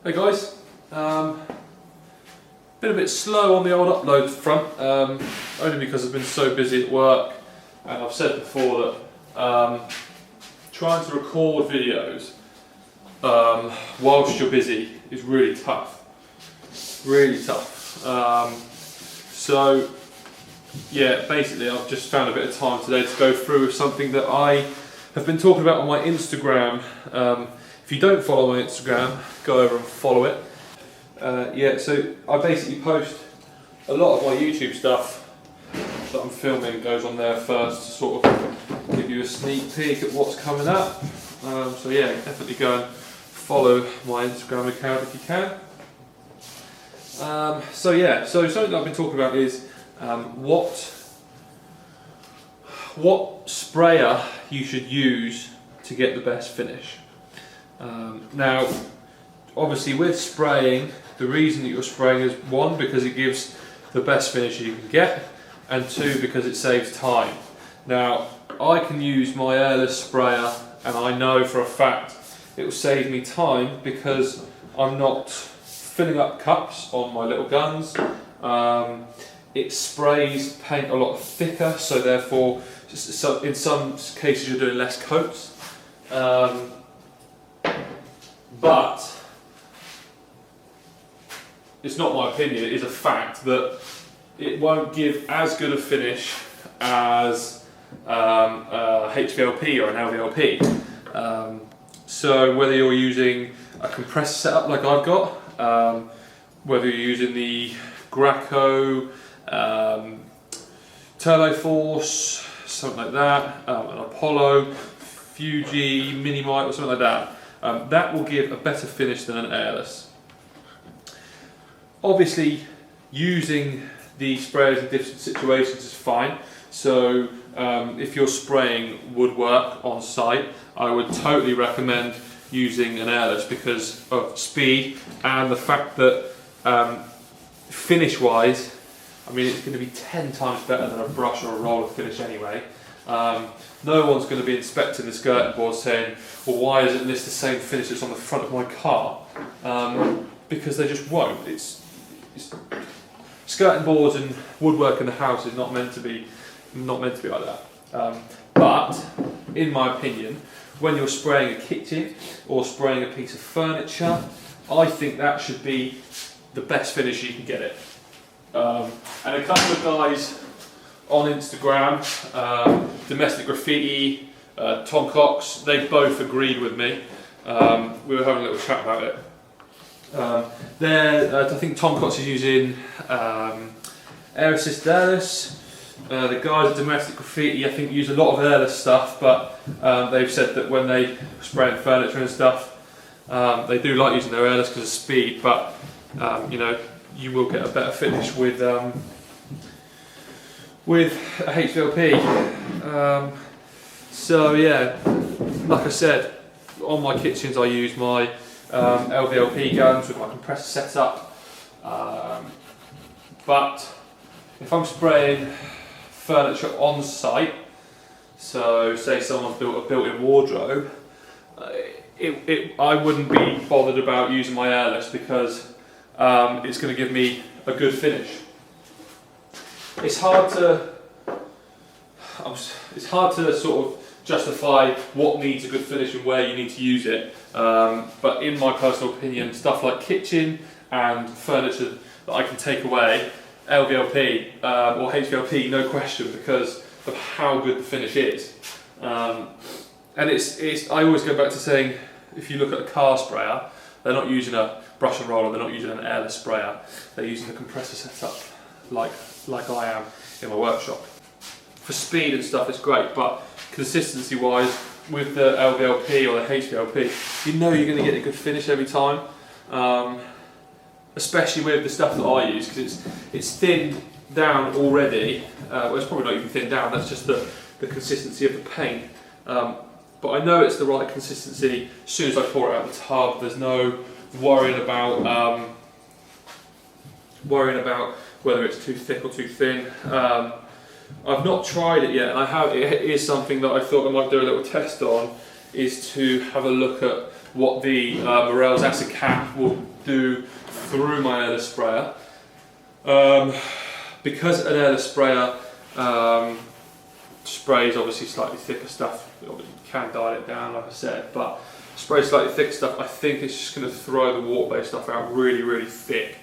Hey guys, been a bit slow on the old upload front, only because I've been so busy at work, and I've said before that trying to record videos whilst you're busy is really tough, so yeah, basically I've just found a bit of time today to go through something that I have been talking about on my Instagram. If you don't follow my Instagram, go over and follow it. Yeah, so I basically post a lot of my YouTube stuff that I'm filming goes on there first to sort of give you a sneak peek at what's coming up. So yeah, definitely go and follow my Instagram account if you can. So yeah, so something that I've been talking about is what sprayer you should use to get the best finish. Now, obviously with spraying, the reason that you're spraying is one, because it gives the best finish you can get, and two, because it saves time. Now, I can use my Airless sprayer, and I know for a fact it will save me time because I'm not filling up cups on my little guns. It sprays paint a lot thicker, so therefore, in some cases you're doing less coats. But it's not my opinion, it is a fact that it won't give as good a finish as a Hvlp or an Hvlp. So whether you're using a compressor setup like I've got, whether you're using the Graco, Turbo Force, something like that, an Apollo, Fuji, Minimite or something like that, that will give a better finish than an Airless. Obviously, using the sprayers in different situations is fine. So if you're spraying woodwork on site, I would totally recommend using an Airless because of speed and the fact that finish wise, I mean, it's going to be 10 times better than a brush or a roller finish anyway. No one's going to be inspecting the skirting board saying, well, why isn't this the same finish that's on the front of my car? Because they just won't. Skirting boards and woodwork in the house is not meant to be like that. But in my opinion, when you're spraying a kitchen or spraying a piece of furniture, I think that should be the best finish you can get it. And a couple of guys on Instagram, Domestic Graffiti, Tom Cox, they both agreed with me. We were having a little chat about it. I think Tom Cox is using Airless. The guys at Domestic Graffiti, I think, use a lot of Airless stuff, but they've said that when they spray furniture and stuff, they do like using their Airless because of speed, but you know, you will get a better finish with a Hvlp. So yeah, like I said, on my kitchens I use my Hvlp guns with my compressor setup. But if I'm spraying furniture on site, so say someone's built a built-in wardrobe, I wouldn't be bothered about using my Airless because it's going to give me a good finish. It's hard to sort of justify what needs a good finish and where you need to use it. But in my personal opinion, stuff like kitchen and furniture that I can take away, Hvlp or Hvlp, no question, because of how good the finish is. And I always go back to saying, if you look at a car sprayer, they're not using a brush and roller, they're not using an Airless sprayer, they're using a compressor setup like I am in my workshop. For speed and stuff it's great, but consistency wise with the Hvlp or the Hvlp, you know you're going to get a good finish every time, especially with the stuff that I use, because it's thinned down already. Well, it's probably not even thinned down, that's just the consistency of the paint. But I know it's the right consistency as soon as I pour it out of the tub. There's no worrying about whether it's too thick or too thin. I've not tried it yet, and it is something that I thought I might do a little test on, is to have a look at what the Morel's acid cap will do through my airless sprayer. Because an airless sprayer sprays obviously slightly thicker stuff, you can dial it down like I said, but spray slightly thicker stuff, I think it's just going to throw the water-based stuff out really thick,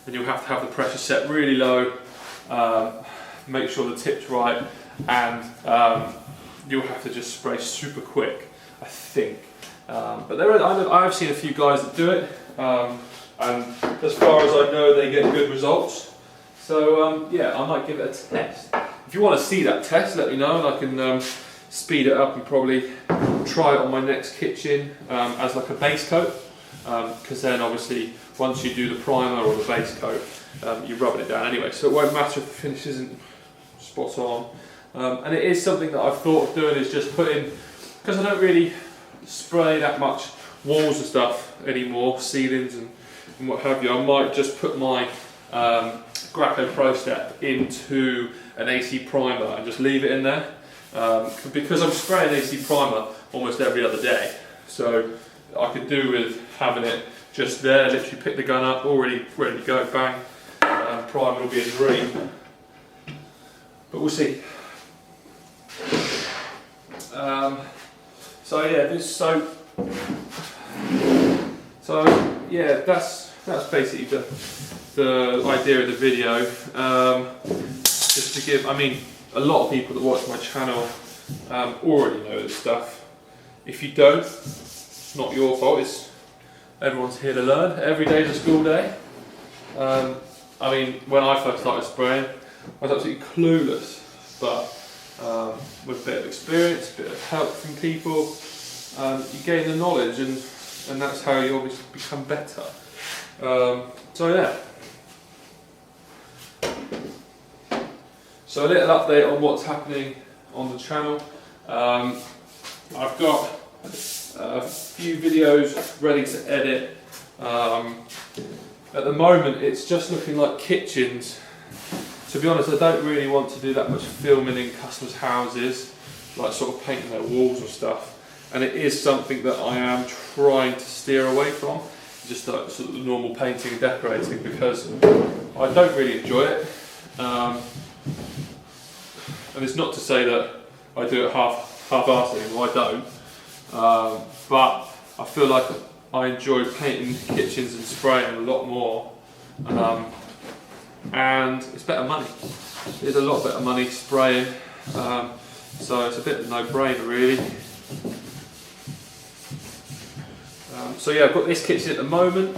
and you'll have to have the pressure set really low, make sure the tip's right, and you'll have to just spray super quick, I think. But I've seen a few guys that do it, and as far as I know they get good results. So yeah, I might give it a test. If you want to see that test, let me know and I can speed it up and probably try it on my next kitchen as like a base coat, because then obviously once you do the primer or the base coat, you're rubbing it down anyway, so it won't matter if the finish isn't spot on. And it is something that I've thought of doing, is just putting, because I don't really spray that much walls and stuff anymore, ceilings and what have you, I might just put my Graco Pro Step into an AC primer and just leave it in there, because I'm spraying AC primer almost every other day, so I could do with having it just there, literally pick the gun up, already ready to go, bang, primer will be a dream, but we'll see. So yeah, so yeah, that's basically the idea of the video. Just to give, I mean, a lot of people that watch my channel already know this stuff. If you don't, it's not your fault. Everyone's here to learn. Every day is a school day. I mean, when I first started spraying, I was absolutely clueless, but with a bit of experience, a bit of help from people, you gain the knowledge, and that's how you obviously become better. So yeah. So a little update on what's happening on the channel. I've got a few videos ready to edit. At the moment it's just looking like kitchens. To be honest, I don't really want to do that much filming in customers' houses, like sort of painting their walls and stuff. And it is something that I am trying to steer away from, just like sort of the normal painting and decorating, because I don't really enjoy it. And it's not to say that I do it half-assed anymore, I don't. But I feel like I enjoy painting kitchens and spraying a lot more. And it's better money. It's a lot better money spraying. So it's a bit of a no-brainer really. So yeah, I've got this kitchen at the moment.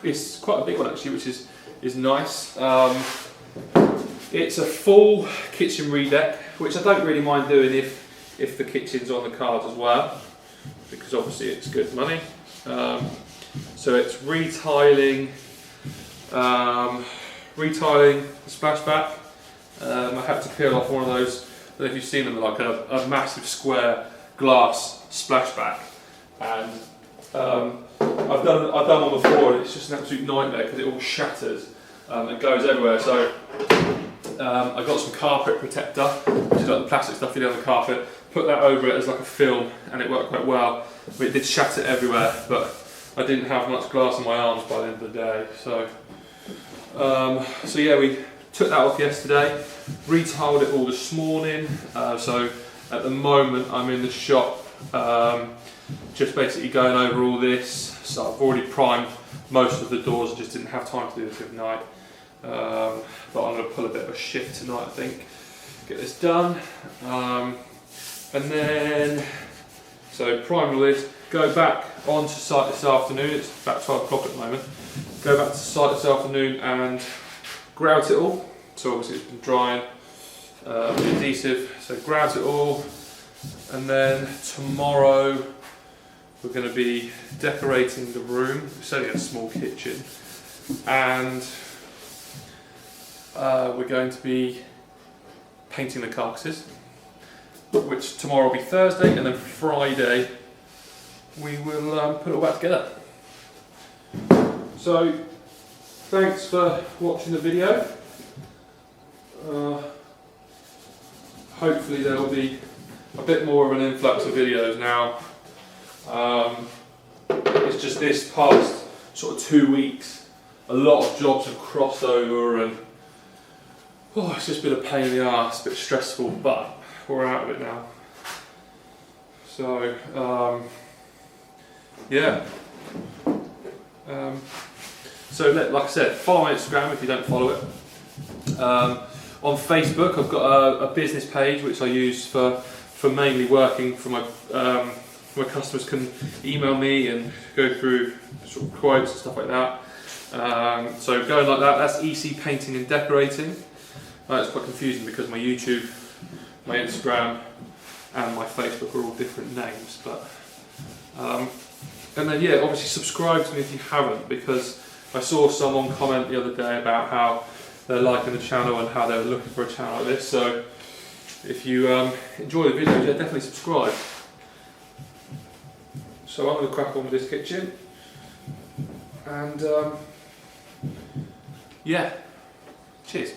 It's quite a big one actually, which is nice. It's a full kitchen redeck, which I don't really mind doing if the kitchen's on the cards as well, because obviously it's good money. So it's retiling the splashback. I had to peel off one of those, I don't know if you've seen them, like a massive square glass splashback, and I've done one before, and it's just an absolute nightmare because it all shatters and goes everywhere. So I got some carpet protector, which is like the plastic stuff you do on the carpet, put that over it as like a film, and it worked quite well. But it did shatter everywhere, but I didn't have much glass on my arms by the end of the day. So yeah, we took that off yesterday, retiled it all this morning. So at the moment I'm in the shop, just basically going over all this. So I've already primed most of the doors, I just didn't have time to do this overnight. But I'm going to pull a bit of a shift tonight, I think, get this done. And then, so prime all this, go back onto site this afternoon. It's about 12 o'clock at the moment. Go back to site this afternoon and grout it all. So obviously it's been drying, the adhesive, so grout it all. And then tomorrow we're going to be decorating the room. It's only a small kitchen, and we're going to be painting the carcasses, which tomorrow will be Thursday, and then Friday we will put it all back together. So thanks for watching the video. Hopefully there will be a bit more of an influx of videos now. It's just this past sort of 2 weeks, a lot of jobs have crossed over, and it's just been a pain in the arse, a bit stressful, but we're out of it now. So yeah. So like I said, follow my Instagram if you don't follow it. On Facebook, I've got a business page which I use for mainly working for my customers can email me and go through sort of quotes and stuff like that. So going like that, that's EC Painting and Decorating. It's quite confusing because my YouTube, my Instagram and my Facebook are all different names, but and then yeah, obviously subscribe to me if you haven't, because I saw someone comment the other day about how they're liking the channel and how they're looking for a channel like this. So if you enjoy the videos, yeah, definitely subscribe. So I'm going to crack on with this kitchen, and yeah, cheers.